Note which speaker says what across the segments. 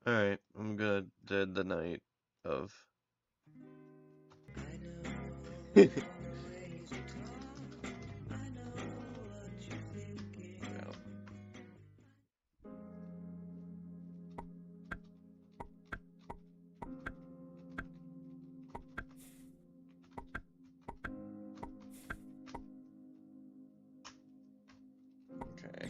Speaker 1: Alright, I'm gonna do the night of. Yeah. Okay.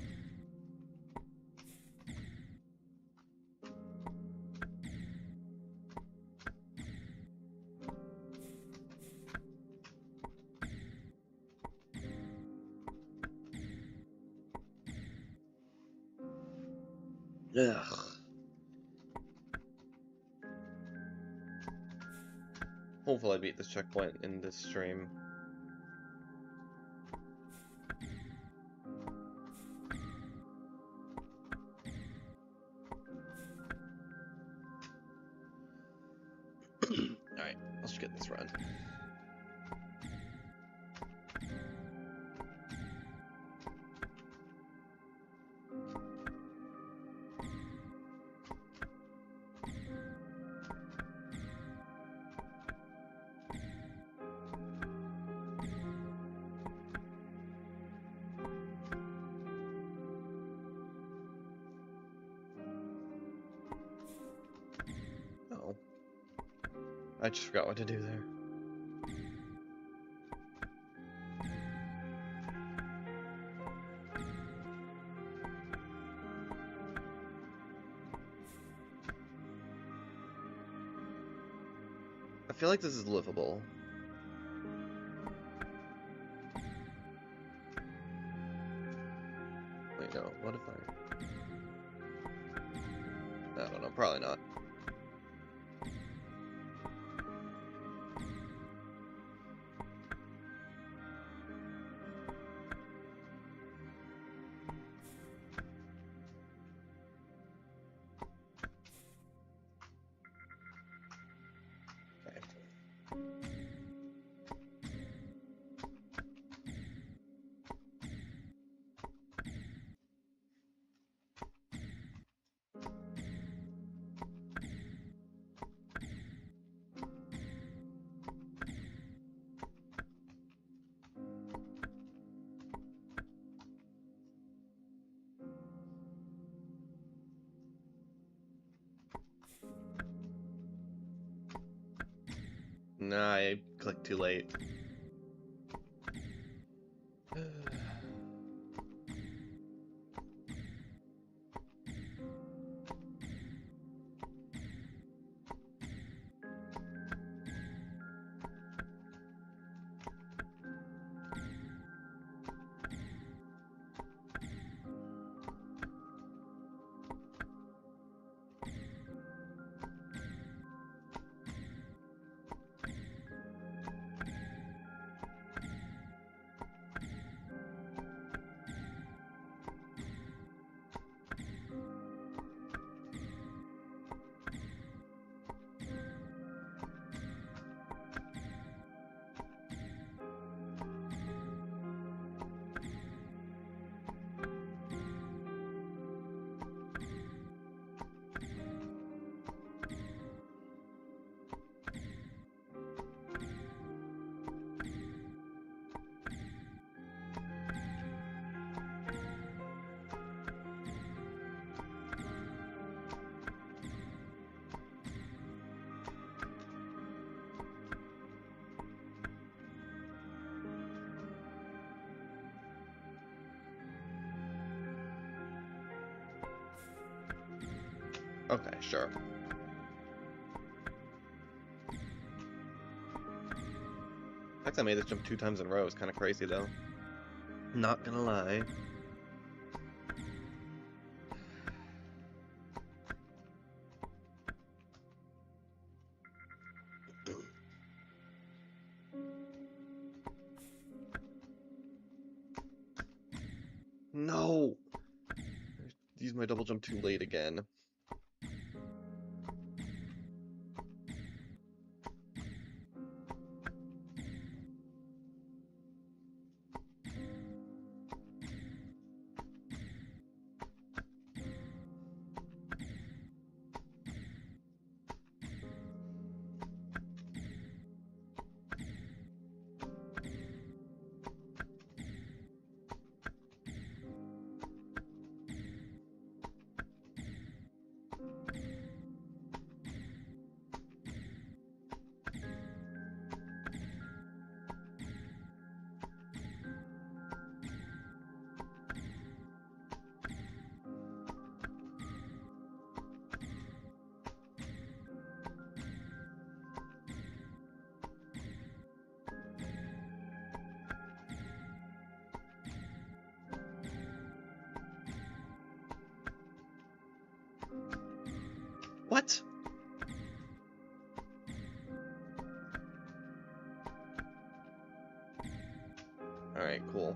Speaker 1: Ugh. Hopefully I beat this checkpoint in this stream. Alright, let's get this run. Oh. I just forgot what to do there. I feel like this is livable. Wait, no, what if I don't know, probably not. Nah, I clicked too late. Okay, sure. The fact I made this jump 2 times in a row is kind of crazy, though. Not gonna lie. No! I used my double jump too late again. Alright, cool.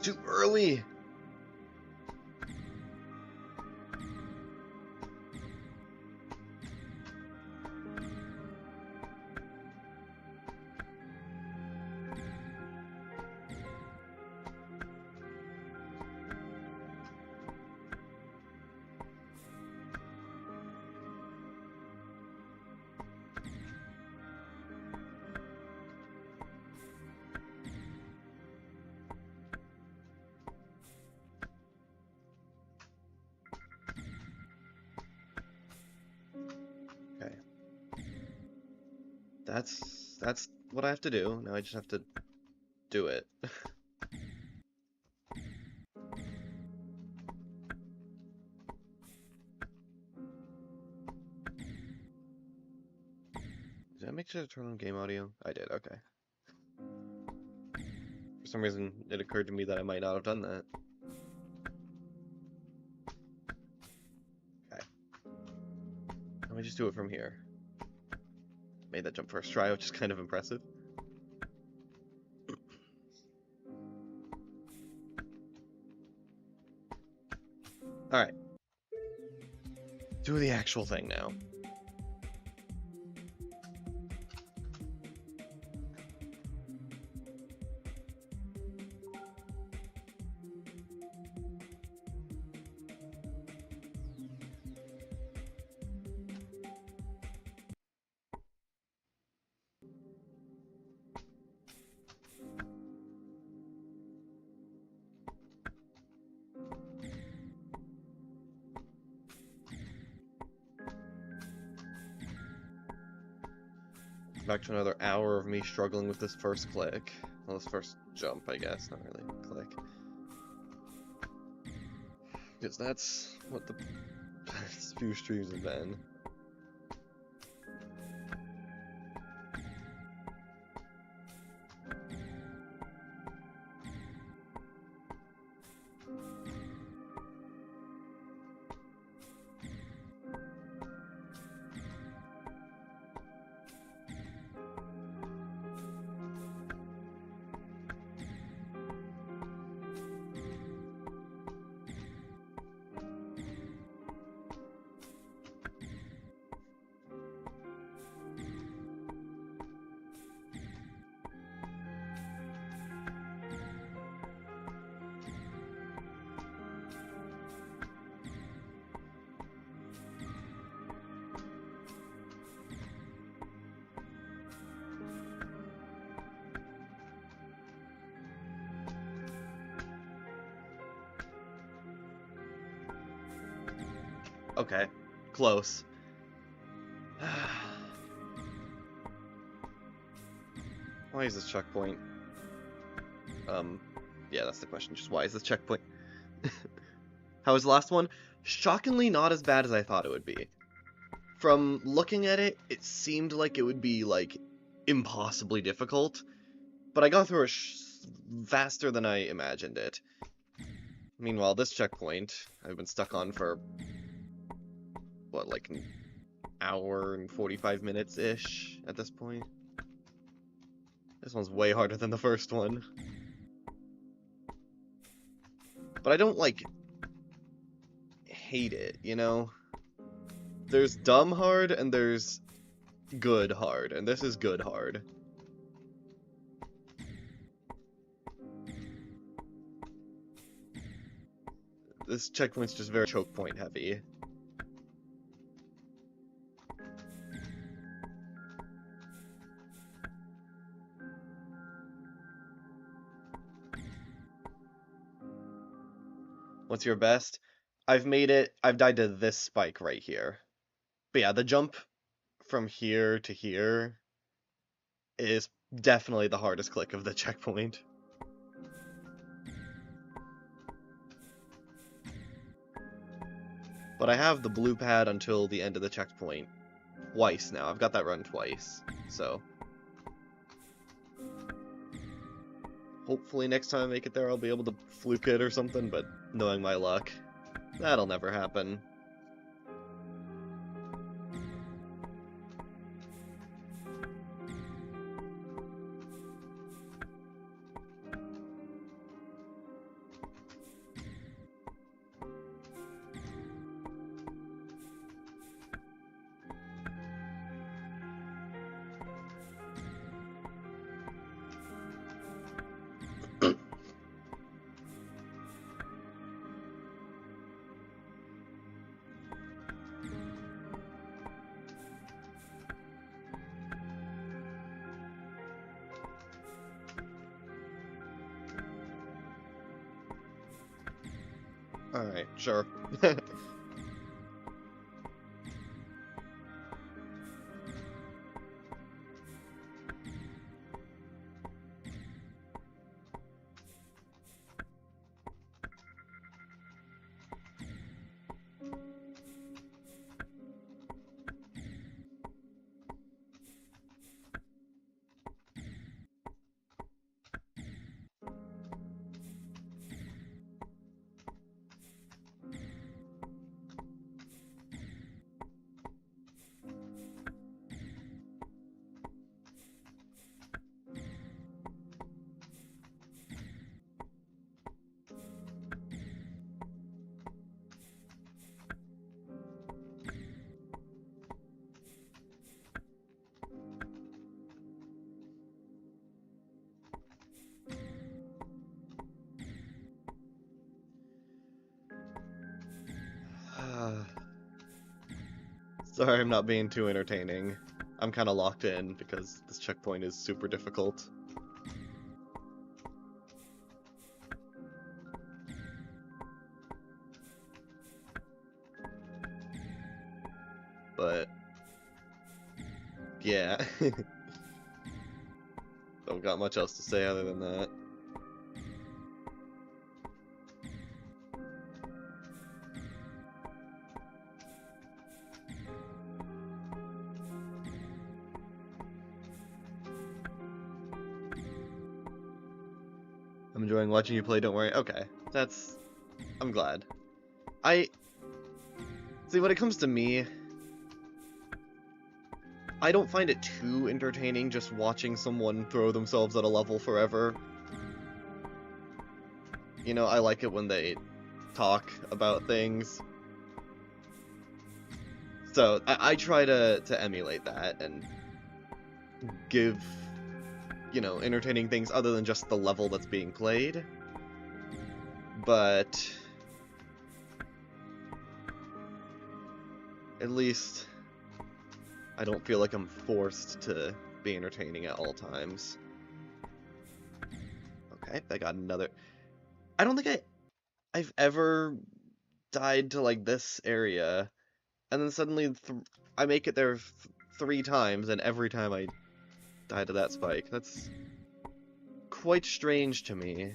Speaker 1: Too early! Okay. That's what I have to do. Now I just have to do it. Did I make sure to turn on game audio? I did, okay. For some reason, it occurred to me that I might not have done that. Okay. Let me just do it from here. Made that jump first try, which is kind of impressive. Alright. Do the actual thing now. Back to another hour of me struggling with this first click. Well, this first jump, I guess, not really click. Because that's what the past few streams have been. Okay, close. Why is this checkpoint? Yeah, that's the question. Just why is this checkpoint? How was the last one? Shockingly not as bad as I thought it would be. From looking at it, it seemed like it would be, like, impossibly difficult. But I got through it faster than I imagined it. Meanwhile, this checkpoint, I've been stuck on for what, like an hour and 45 minutes-ish at this point? This one's way harder than the first one. But I don't, like, hate it, you know? There's dumb hard and there's good hard, and this is good hard. This checkpoint's just very choke point heavy. What's your best? I've died to this spike right here. But yeah, the jump from here to here is definitely the hardest click of the checkpoint. But I have the blue pad until the end of the checkpoint twice now. I've got that run twice, so hopefully next time I make it there I'll be able to fluke it or something, but knowing my luck, that'll never happen. Alright, sure. Sorry I'm not being too entertaining. I'm kind of locked in because this checkpoint is super difficult. But yeah. Don't got much else to say other than that. I'm enjoying watching you play, don't worry. Okay, I'm glad. See, when it comes to me, I don't find it too entertaining just watching someone throw themselves at a level forever. You know, I like it when they talk about things. So, I try to emulate that and give, you know, entertaining things other than just the level that's being played. But at least I don't feel like I'm forced to be entertaining at all times. Okay, I got another. I don't think I've ever died to like this area, and then suddenly I make it there 3 times, and every time I die to that spike. That's quite strange to me.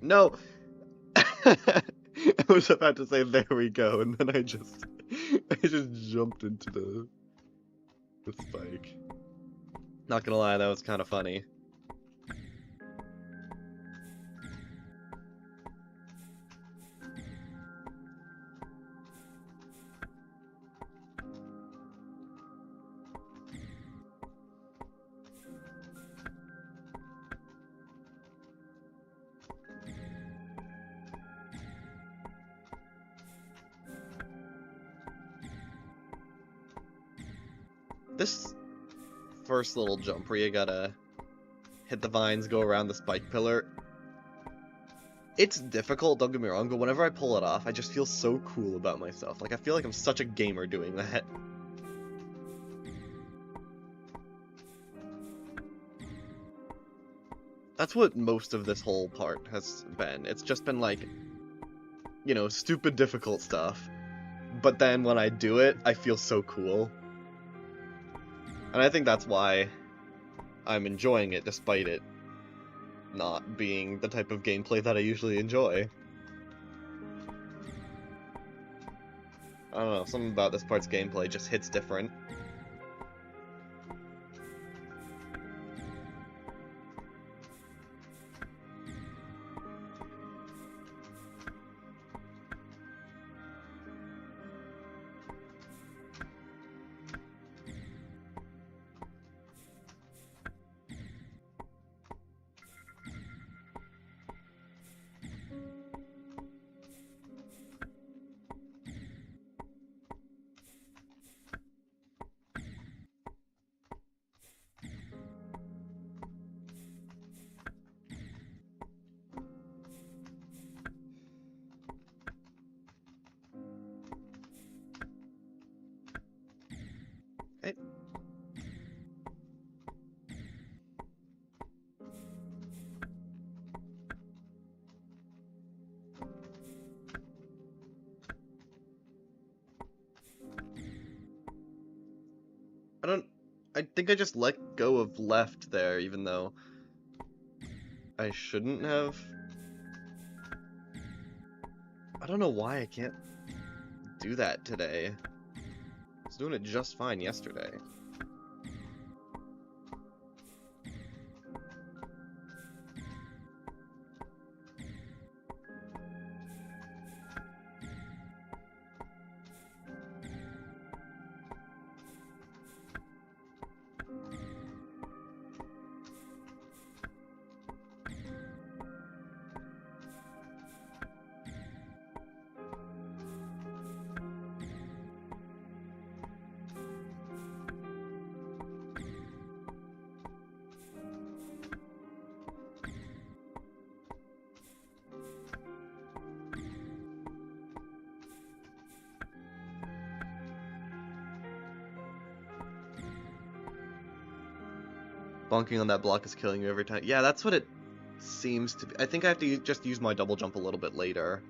Speaker 1: No! I was about to say, there we go, and then I just jumped into the spike. Not gonna lie, that was kind of funny. This first little jump where you gotta hit the vines, go around the spike pillar, it's difficult, don't get me wrong, but whenever I pull it off, I just feel so cool about myself. Like, I feel like I'm such a gamer doing that. That's what most of this whole part has been. It's just been like, you know, stupid difficult stuff. But then when I do it, I feel so cool. And I think that's why I'm enjoying it, despite it not being the type of gameplay that I usually enjoy. I don't know, something about this part's gameplay just hits different. Okay. I think I just let go of left there, even though I shouldn't have. I don't know why I can't do that today. I was doing it just fine yesterday. Bonking on that block is killing you every time. Yeah, that's what it seems to be. I think I have to just use my double jump a little bit later.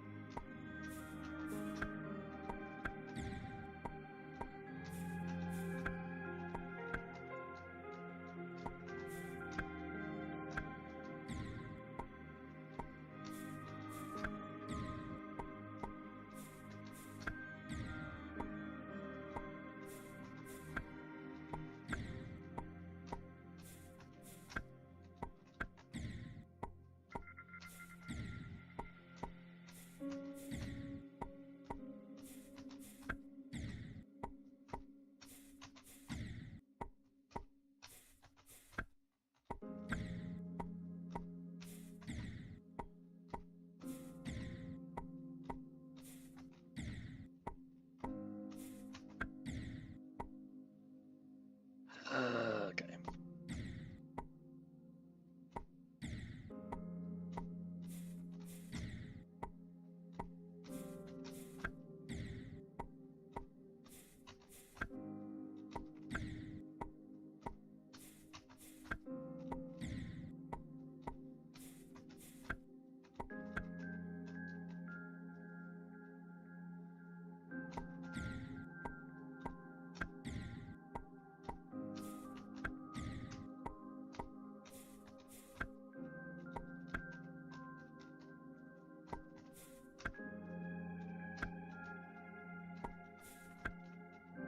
Speaker 1: Okay.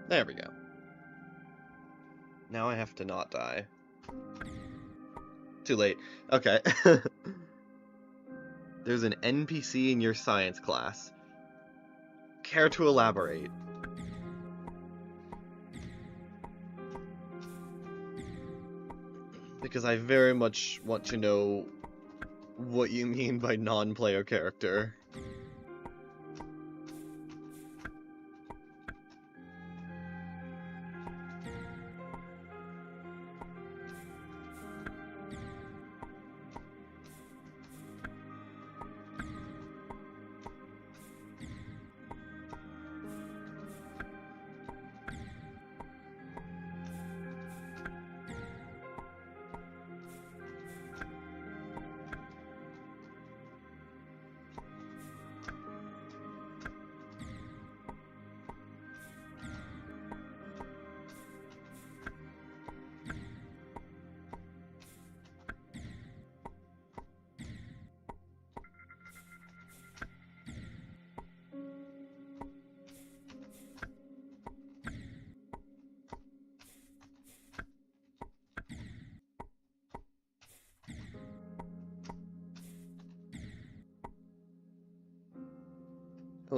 Speaker 1: There we go. Now I have to not die. Too late. Okay. There's an NPC in your science class. Care to elaborate? Because I very much want to know what you mean by non-player character.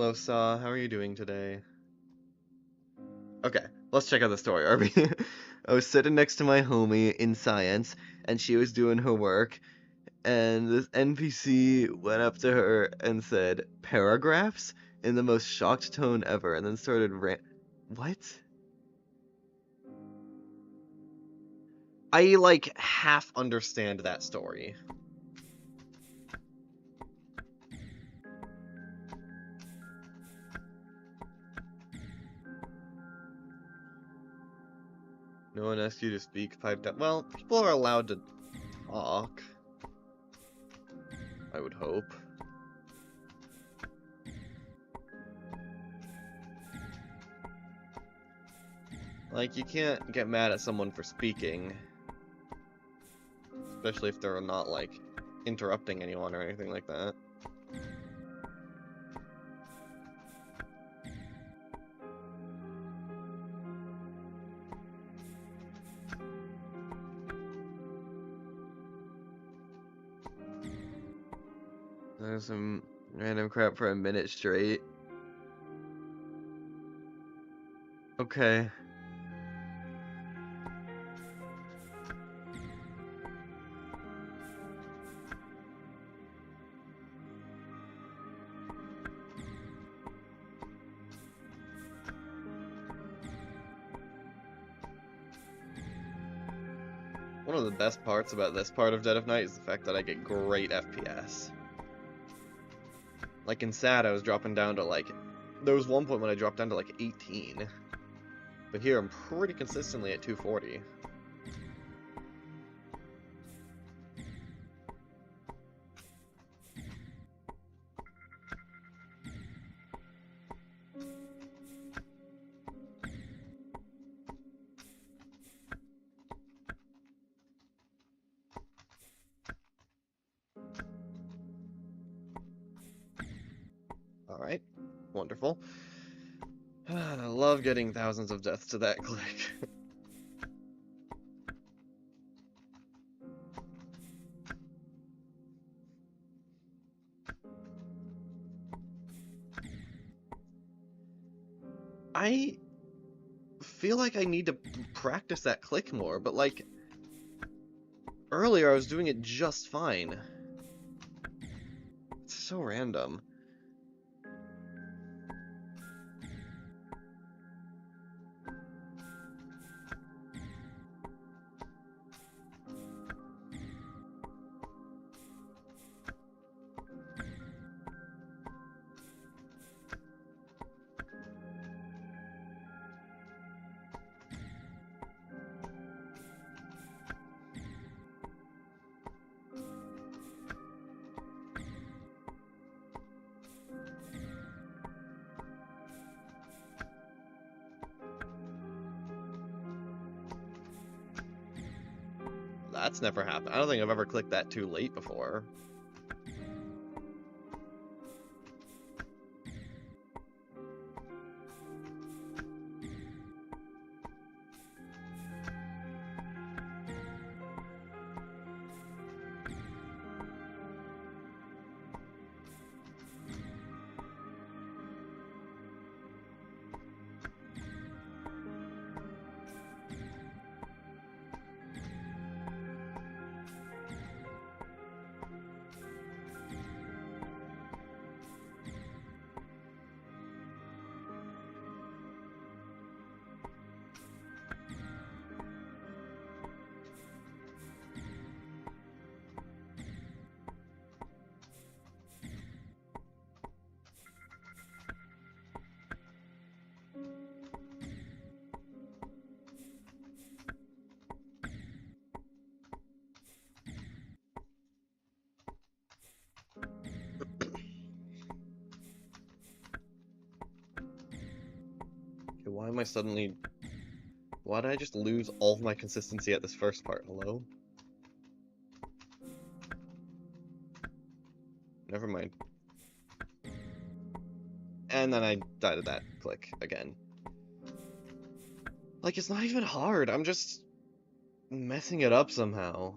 Speaker 1: Hello, Saw. How are you doing today? Okay, let's check out the story, Arby. I was sitting next to my homie in science, and she was doing her work, and this NPC went up to her and said, "Paragraphs?" in the most shocked tone ever, and then started What? I, like, half understand that story. No one asked you to speak, piped up. Well, people are allowed to talk. I would hope. Like, you can't get mad at someone for speaking. Especially if they're not, like, interrupting anyone or anything like that. There's some random crap for a minute straight. Okay. One of the best parts about this part of Dead of Night is the fact that I get great FPS. Like in SAD, I was dropping down to like... There was one point when I dropped down to like 18. But here I'm pretty consistently at 240. Alright, wonderful. I love getting thousands of deaths to that click. I feel like I need to practice that click more, but like... Earlier I was doing it just fine. It's so random. That's never happened. I don't think I've ever clicked that too late before. Okay, why am I suddenly... Why did I just lose all of my consistency at this first part? Hello? Never mind. And then I died at that click again. Like, it's not even hard. I'm just messing it up somehow.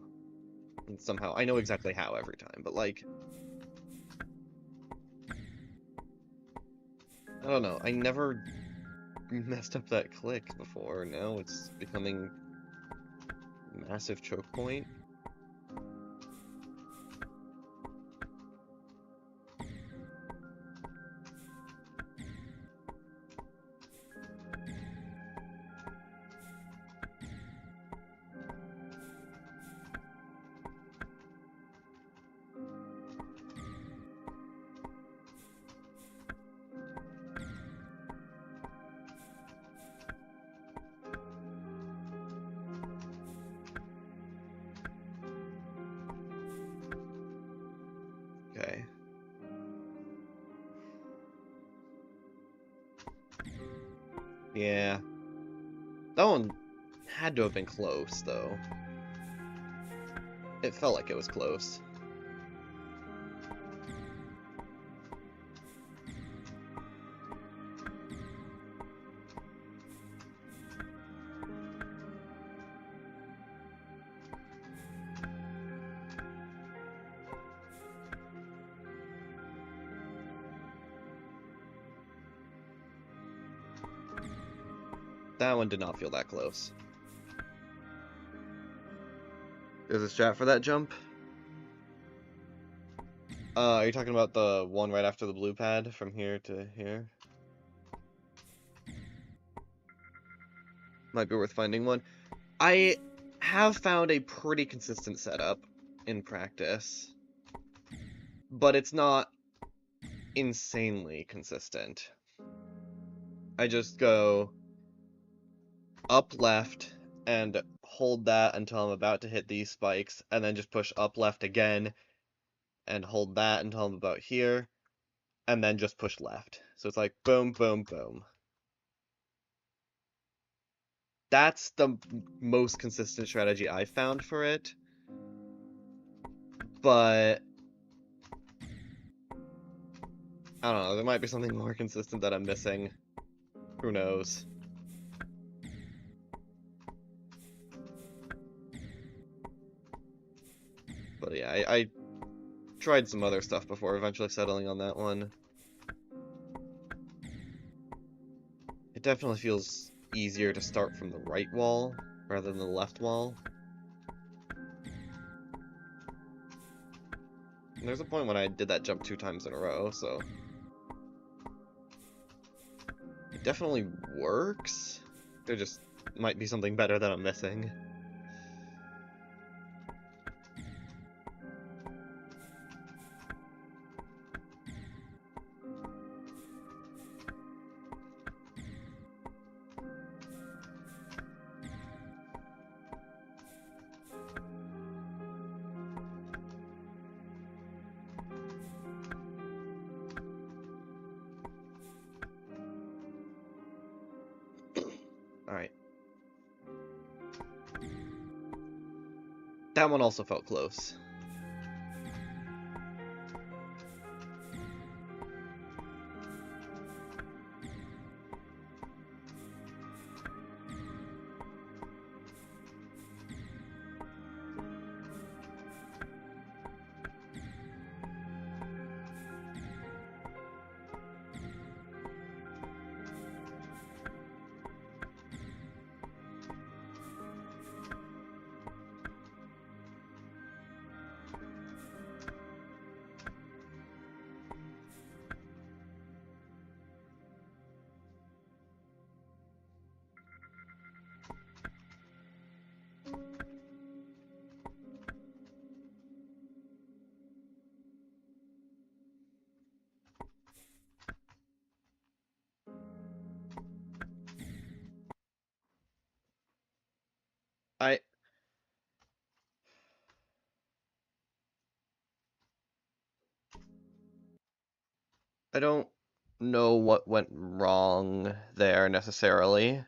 Speaker 1: And somehow. I know exactly how every time, but like... I don't know, I never messed up that click before. Now it's becoming massive choke point. Okay. Yeah. That one had to have been close, though. It felt like it was close. That one did not feel that close. There's a strat for that jump? Are you talking about the one right after the blue pad from here to here? Might be worth finding one. I have found a pretty consistent setup in practice, but it's not insanely consistent. I just go up left and hold that until I'm about to hit these spikes, and then just push up left again and hold that until I'm about here, and then just push left. So it's like boom, boom, boom. That's the most consistent strategy I've found for it. But I don't know, there might be something more consistent that I'm missing. Who knows? But yeah, I tried some other stuff before eventually settling on that one. It definitely feels easier to start from the right wall rather than the left wall. And there's a point when I did that jump 2 times in a row, so it definitely works. There just might be something better that I'm missing. Alright. That one also felt close. I don't know what went wrong there necessarily.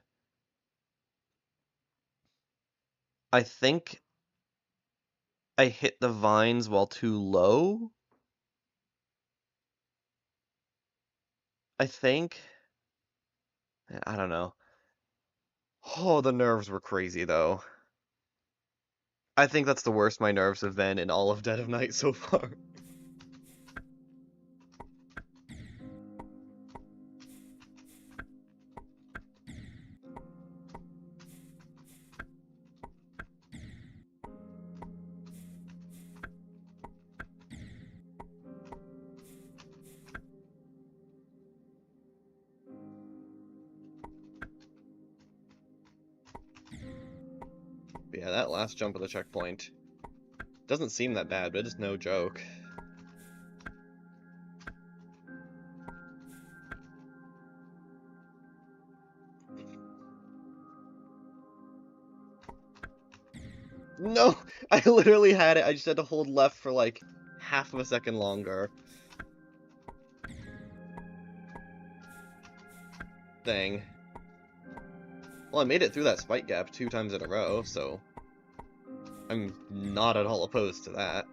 Speaker 1: I think I hit the vines while too low. I think. I don't know. Oh, the nerves were crazy though. I think that's the worst my nerves have been in all of Dead of Night so far. that last jump of the checkpoint doesn't seem that bad, but it's no joke. No! I literally had it, I just had to hold left for like half of a second longer. Thing. Well, I made it through that spike gap 2 times in a row, so I'm not at all opposed to that.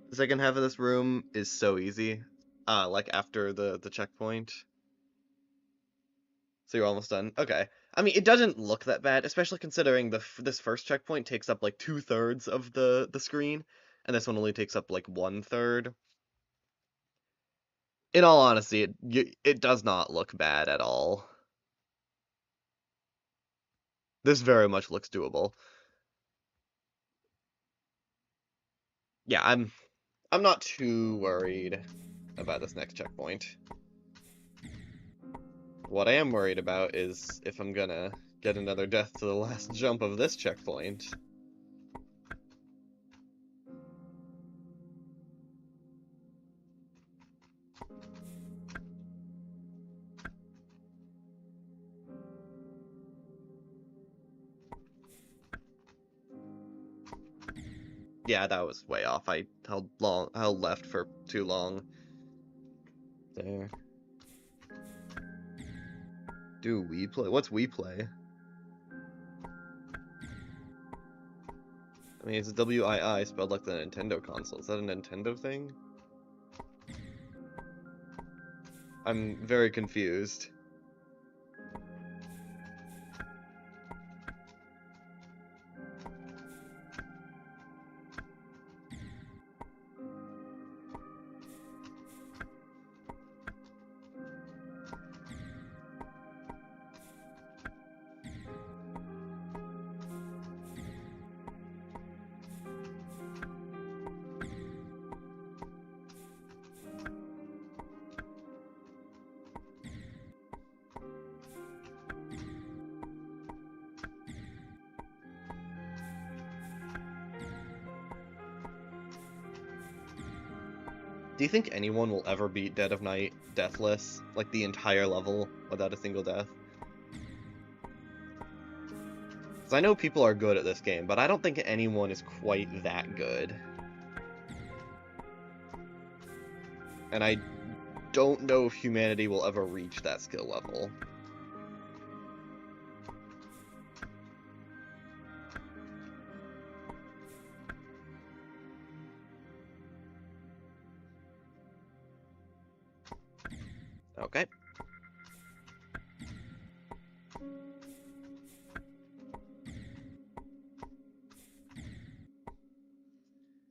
Speaker 1: The second half of this room is so easy. Like after the checkpoint. So you're almost done? Okay. I mean, it doesn't look that bad, especially considering this first checkpoint takes up like 2/3 of the screen, and this one only takes up like 1/3. In all honesty, it does not look bad at all. This very much looks doable. Yeah, I'm not too worried about this next checkpoint. What I am worried about is if I'm gonna get another death to the last jump of this checkpoint. Yeah, that was way off. I held left for too long. There. Do we play? What's we play? I mean, it's WII spelled like the Nintendo console. Is that a Nintendo thing? I'm very confused. Do you think anyone will ever beat Dead of Night deathless? Like the entire level without a single death? Because I know people are good at this game, but I don't think anyone is quite that good. And I don't know if humanity will ever reach that skill level. Okay.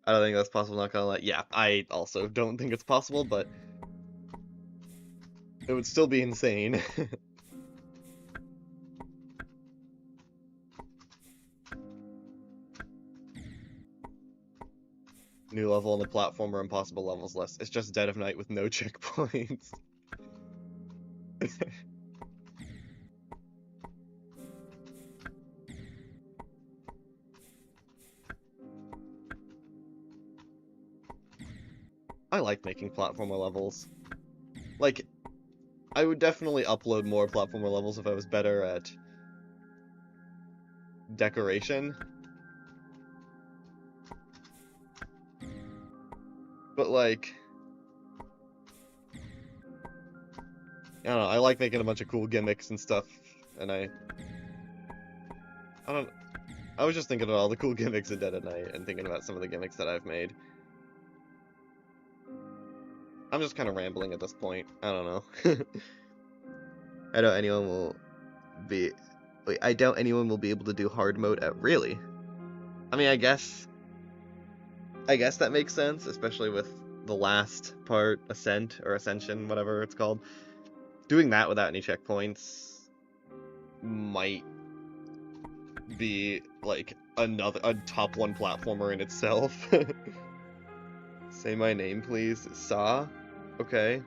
Speaker 1: I don't think that's possible, not gonna lie. Yeah, I also don't think it's possible, but it would still be insane. New level on the platformer, impossible levels list. It's just Dead of Night with no checkpoints. I like making platformer levels. Like, I would definitely upload more platformer levels if I was better at decoration. But like, I don't know, I like making a bunch of cool gimmicks and stuff, and I was just thinking about all the cool gimmicks in Dead at Night and thinking about some of the gimmicks that I've made. I'm just kind of rambling at this point. I don't know. I doubt anyone will be... Wait, I doubt anyone will be able to do hard mode at... Really? I mean, I guess that makes sense, especially with the last part, Ascent, or Ascension, whatever it's called. Doing that without any checkpoints might be, like, a top 1 platformer in itself. Say my name, please. Sa? Okay.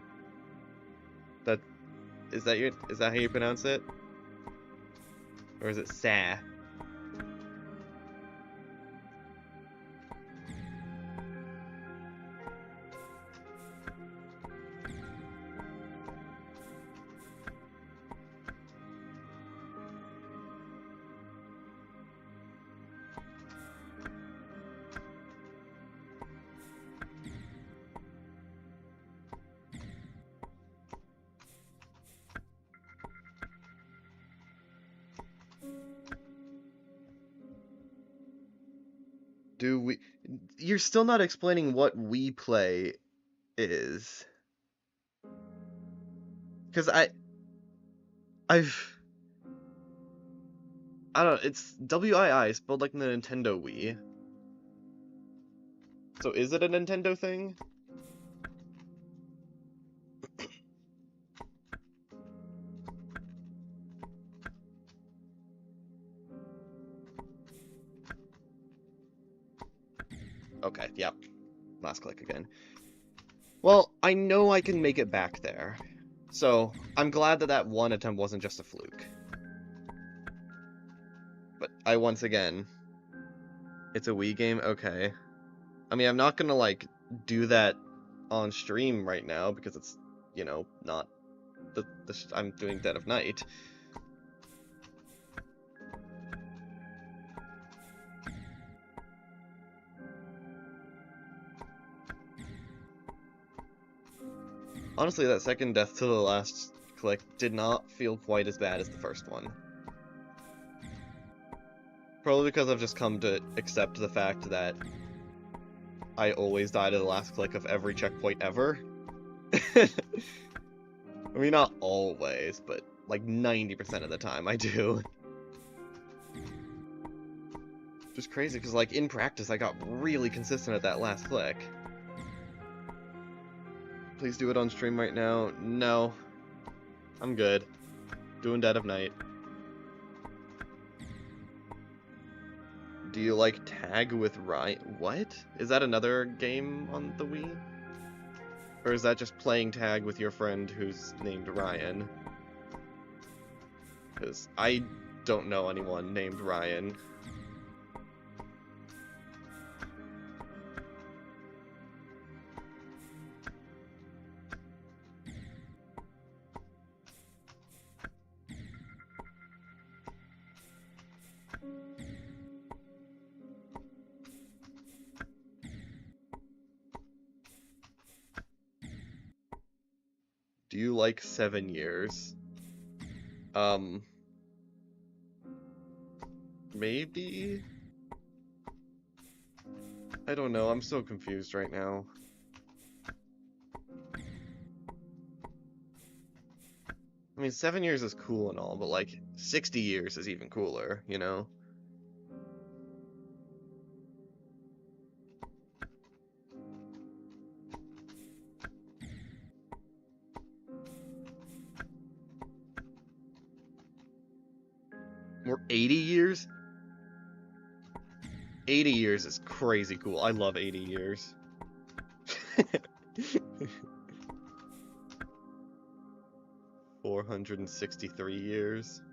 Speaker 1: Is that how you pronounce it? Or is it Sa? You're still not explaining what we play is. Because I don't know, it's W-I-I spelled like the Nintendo Wii. So is it a Nintendo thing? Okay, yep. Last click again. Well, I know I can make it back there. So, I'm glad that one attempt wasn't just a fluke. But once again, it's a Wii game? Okay. I mean, I'm not gonna, like, do that on stream right now, because it's, you know, not... I'm doing Dead of Night. Honestly, that second death to the last click did not feel quite as bad as the first one. Probably because I've just come to accept the fact that I always die to the last click of every checkpoint ever. I mean, not always, but like 90% of the time I do. Just crazy, because like in practice I got really consistent at that last click. Please do it on stream right now. No. I'm good. Doing Dead of Night. Do you like Tag with Ryan? What? Is that another game on the Wii? Or is that just playing tag with your friend who's named Ryan? Because I don't know anyone named Ryan. Do you like 7 years? Maybe? I don't know, I'm so confused right now. I mean, 7 years is cool and all, but like, 60 years is even cooler, you know? Or 80 years? 80 years is crazy cool. I love 80 years. 463 years.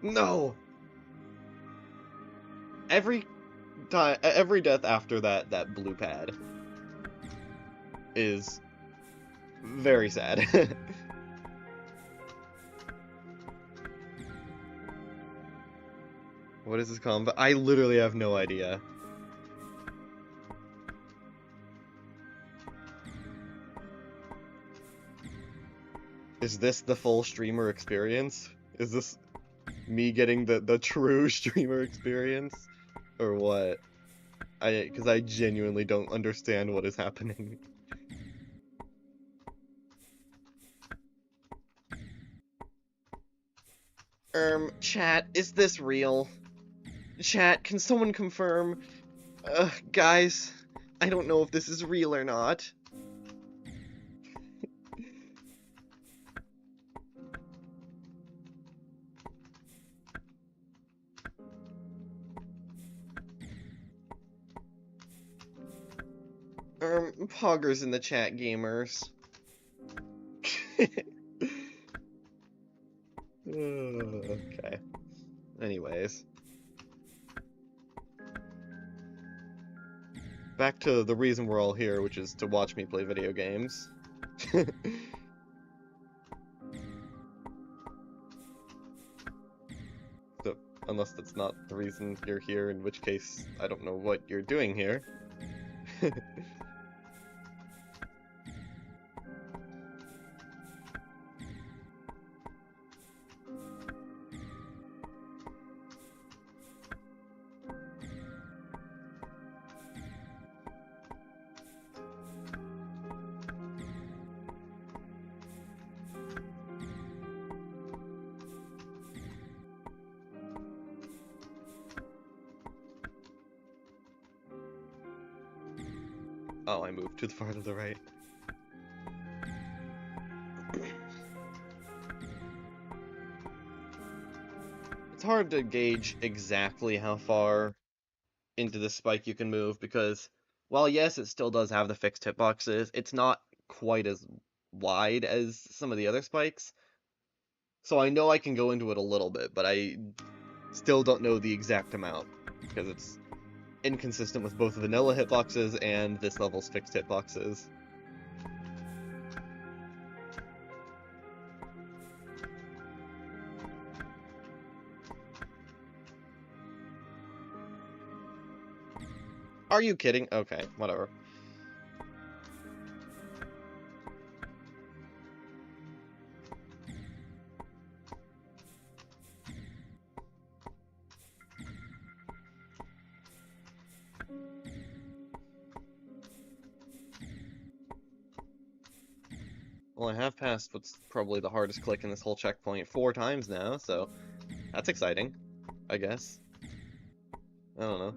Speaker 1: No! Every time, every death after that blue pad is very sad. What is this combo? I literally have no idea. Is this the full streamer experience? Is this me getting the true streamer experience? Or what? Because I genuinely don't understand what is happening. Chat, is this real? Chat, can someone confirm? Guys, I don't know if this is real or not. Poggers in the chat, gamers. Okay. Anyways. Back to the reason we're all here, which is to watch me play video games. So, unless that's not the reason you're here, in which case, I don't know what you're doing here. Oh, I moved too far to the right. It's hard to gauge exactly how far into the spike you can move because, while yes, it still does have the fixed hitboxes, it's not quite as wide as some of the other spikes. So I know I can go into it a little bit, but I still don't know the exact amount because it's inconsistent with both vanilla hitboxes and this level's fixed hitboxes. Are you kidding? Okay, whatever. Well, I have passed what's probably the hardest click in this whole checkpoint 4 times now, so that's exciting, I guess. I don't know.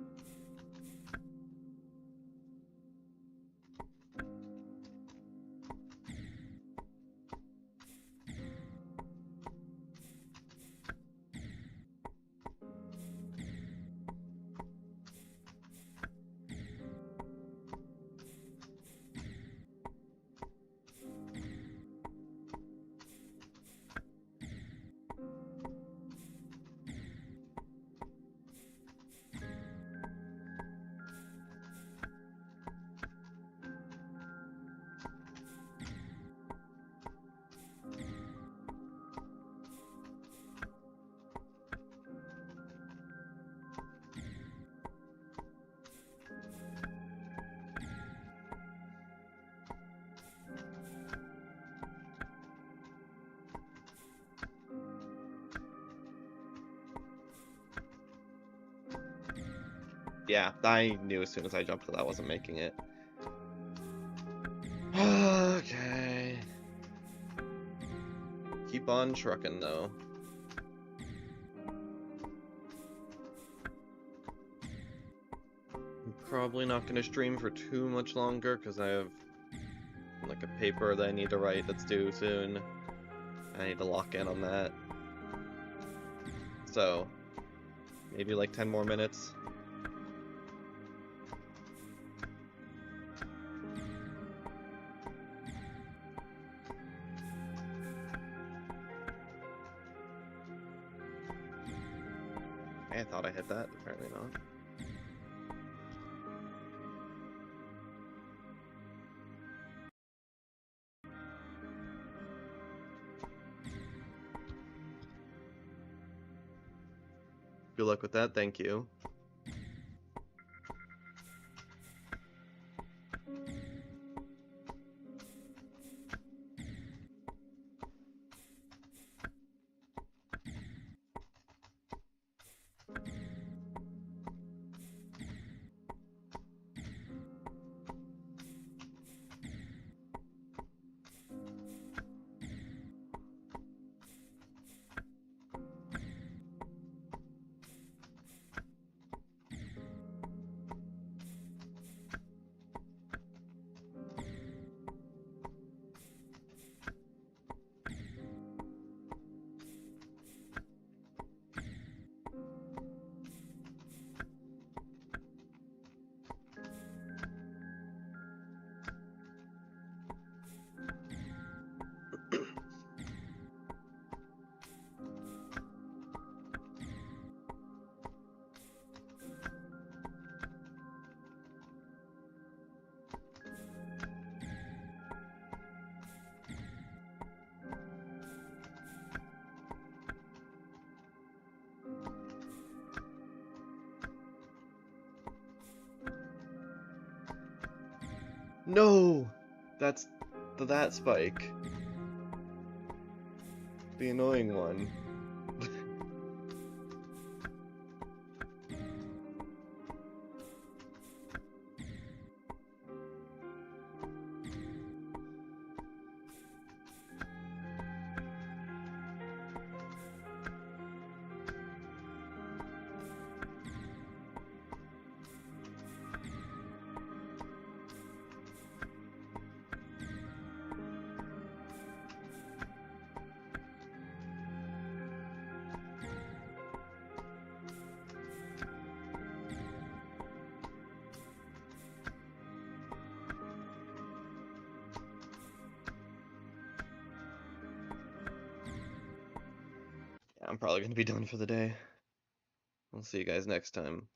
Speaker 1: Yeah, I knew as soon as I jumped that I wasn't making it. Okay. Keep on trucking, though. I'm probably not going to stream for too much longer, because I have, like, a paper that I need to write that's due soon. I need to lock in on that. So, maybe like 10 more minutes. hit that? Apparently not. Good luck with that, thank you. No! That's that spike. The annoying one. I'm probably gonna be done for the day. I'll see you guys next time.